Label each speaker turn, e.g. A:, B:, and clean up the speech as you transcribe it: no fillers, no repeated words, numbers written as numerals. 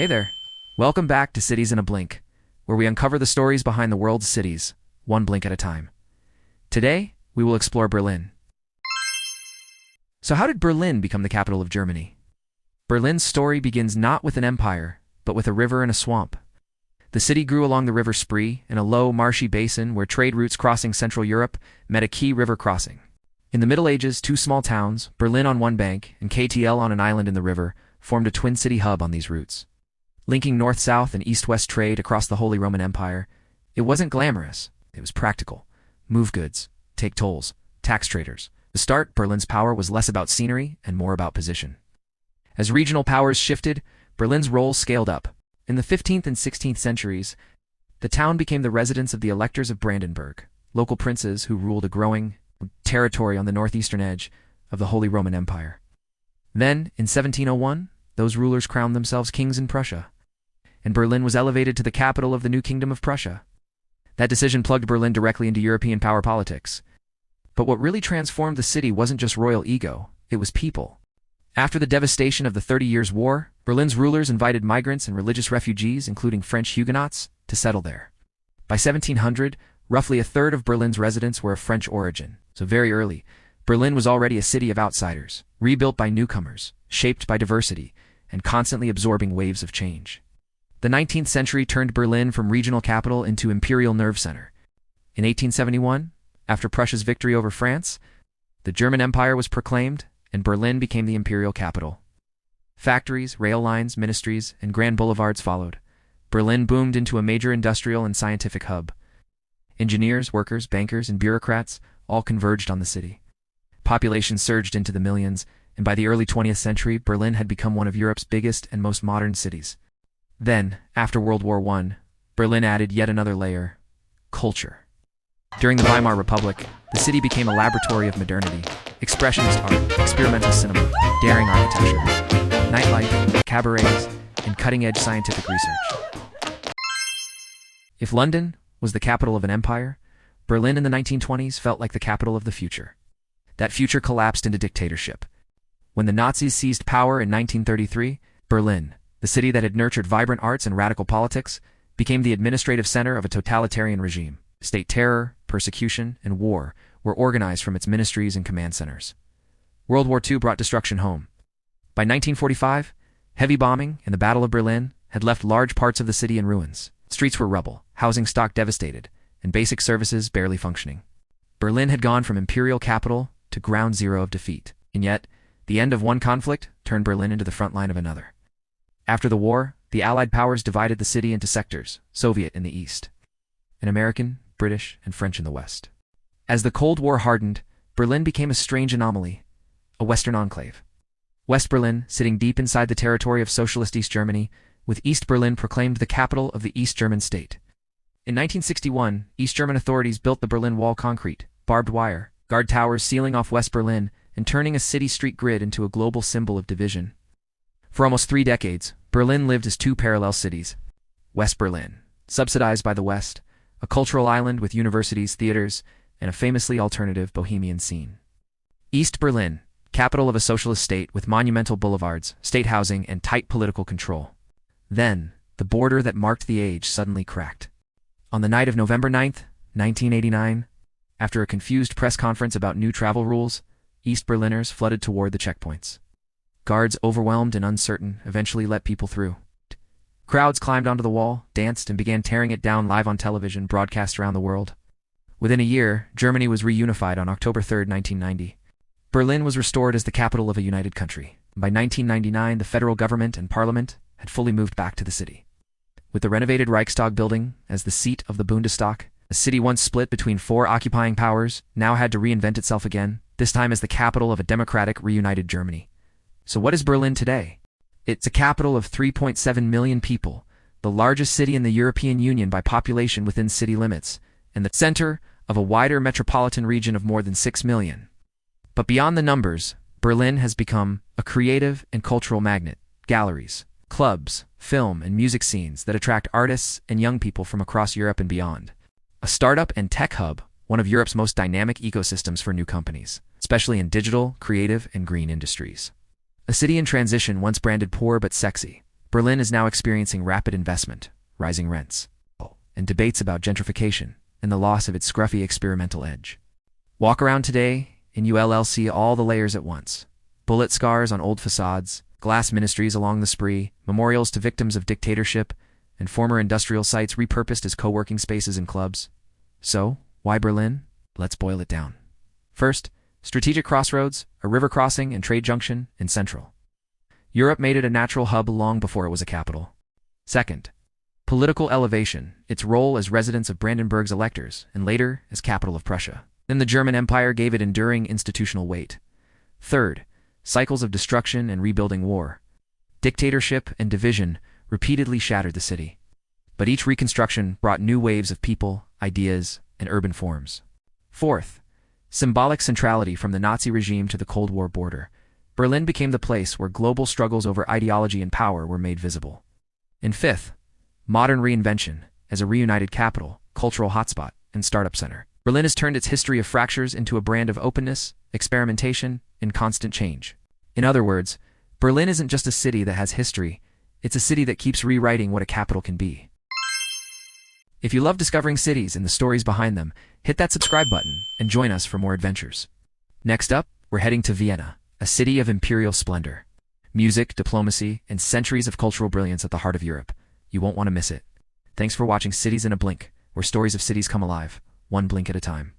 A: Hey there. Welcome back to Cities in a Blink, where we uncover the stories behind the world's cities, one blink at a time. Today, we will explore Berlin. So how did Berlin become the capital of Germany? Berlin's story begins not with an empire, but with a river and a swamp. The city grew along the River Spree, in a low, marshy basin where trade routes crossing Central Europe met a key river crossing. In the Middle Ages, two small towns, Berlin on one bank and KTL on an island in the river, formed a twin city hub on these routes. Linking north-south and east-west trade across the Holy Roman Empire, it wasn't glamorous, it was practical. Move goods, take tolls, tax traders. To start, Berlin's power was less about scenery and more about position. As regional powers shifted, Berlin's role scaled up. In the 15th and 16th centuries, the town became the residence of the electors of Brandenburg, local princes who ruled a growing territory on the northeastern edge of the Holy Roman Empire. Then, in 1701, those rulers crowned themselves kings in Prussia, and Berlin was elevated to the capital of the new Kingdom of Prussia. That decision plugged Berlin directly into European power politics. But what really transformed the city wasn't just royal ego, it was people. After the devastation of the 30 Years' War, Berlin's rulers invited migrants and religious refugees, including French Huguenots, to settle there. By 1700, roughly a third of Berlin's residents were of French origin, so very early, Berlin was already a city of outsiders, rebuilt by newcomers, shaped by diversity, and constantly absorbing waves of change. The 19th century turned Berlin from regional capital into imperial nerve center. In 1871, after Prussia's victory over France, the German Empire was proclaimed, and Berlin became the imperial capital. Factories, rail lines, ministries, and grand boulevards followed. Berlin boomed into a major industrial and scientific hub. Engineers, workers, bankers, and bureaucrats all converged on the city. Population surged into the millions, and by the early 20th century, Berlin had become one of Europe's biggest and most modern cities. Then, after World War I, Berlin added yet another layer: culture. During the Weimar Republic, the city became a laboratory of modernity: expressionist art, experimental cinema, daring architecture, nightlife, cabarets, and cutting-edge scientific research. If London was the capital of an empire, Berlin in the 1920s felt like the capital of the future. That future collapsed into dictatorship. When the Nazis seized power in 1933, Berlin, the city that had nurtured vibrant arts and radical politics, became the administrative center of a totalitarian regime. State terror, persecution, and war were organized from its ministries and command centers. World War II brought destruction home. By 1945, heavy bombing and the Battle of Berlin had left large parts of the city in ruins. Streets were rubble, housing stock devastated, and basic services barely functioning. Berlin had gone from imperial capital to ground zero of defeat, and yet, the end of one conflict turned Berlin into the front line of another. After the war, the Allied powers divided the city into sectors: Soviet in the east, and American, British, and French in the west. As the Cold War hardened, Berlin became a strange anomaly, a Western enclave. West Berlin, sitting deep inside the territory of socialist East Germany, with East Berlin proclaimed the capital of the East German state. In 1961, East German authorities built the Berlin Wall: concrete, barbed wire, guard towers sealing off West Berlin and turning a city-street grid into a global symbol of division. For almost 3 decades, Berlin lived as two parallel cities. West Berlin, subsidized by the West, a cultural island with universities, theaters, and a famously alternative bohemian scene. East Berlin, capital of a socialist state with monumental boulevards, state housing, and tight political control. Then, the border that marked the age suddenly cracked. On the night of November 9th, 1989, after a confused press conference about new travel rules, East Berliners flooded toward the checkpoints. Guards, overwhelmed and uncertain, eventually let people through. Crowds climbed onto the wall, danced, and began tearing it down live on television broadcast around the world. Within a year, Germany was reunified on October 3, 1990. Berlin was restored as the capital of a united country. By 1999, the federal government and parliament had fully moved back to the city. With the renovated Reichstag building as the seat of the Bundestag, a city once split between 4 occupying powers now had to reinvent itself again, this time as the capital of a democratic, reunited Germany. So what is Berlin today? It's a capital of 3.7 million people, the largest city in the European Union by population within city limits, and the center of a wider metropolitan region of more than 6 million. But beyond the numbers, Berlin has become a creative and cultural magnet: galleries, clubs, film, and music scenes that attract artists and young people from across Europe and beyond. A startup and tech hub, one of Europe's most dynamic ecosystems for new companies, especially in digital, creative, and green industries. A city in transition once branded poor but sexy. Berlin is now experiencing rapid investment, rising rents, and debates about gentrification and the loss of its scruffy experimental edge. Walk around today, and you'll see all the layers at once. Bullet scars on old facades, glass ministries along the spree, memorials to victims of dictatorship, and former industrial sites repurposed as co-working spaces and clubs. So, why Berlin? Let's boil it down. First, strategic crossroads, a river crossing and trade junction, and central. Europe made it a natural hub long before it was a capital. Second, political elevation, its role as residence of Brandenburg's electors, and later as capital of Prussia. Then the German Empire gave it enduring institutional weight. Third, cycles of destruction and rebuilding war. Dictatorship and division repeatedly shattered the city. But each reconstruction brought new waves of people, ideas, and urban forms. Fourth, symbolic centrality from the Nazi regime to the Cold War border. Berlin became the place where global struggles over ideology and power were made visible. And fifth, modern reinvention as a reunited capital, cultural hotspot, and startup center. Berlin has turned its history of fractures into a brand of openness, experimentation, and constant change. In other words, Berlin isn't just a city that has history, it's a city that keeps rewriting what a capital can be. If you love discovering cities and the stories behind them, hit that subscribe button and join us for more adventures. Next up, we're heading to Vienna, a city of imperial splendor. Music, diplomacy, and centuries of cultural brilliance at the heart of Europe. You won't want to miss it. Thanks for watching Cities in a Blink, where stories of cities come alive, one blink at a time.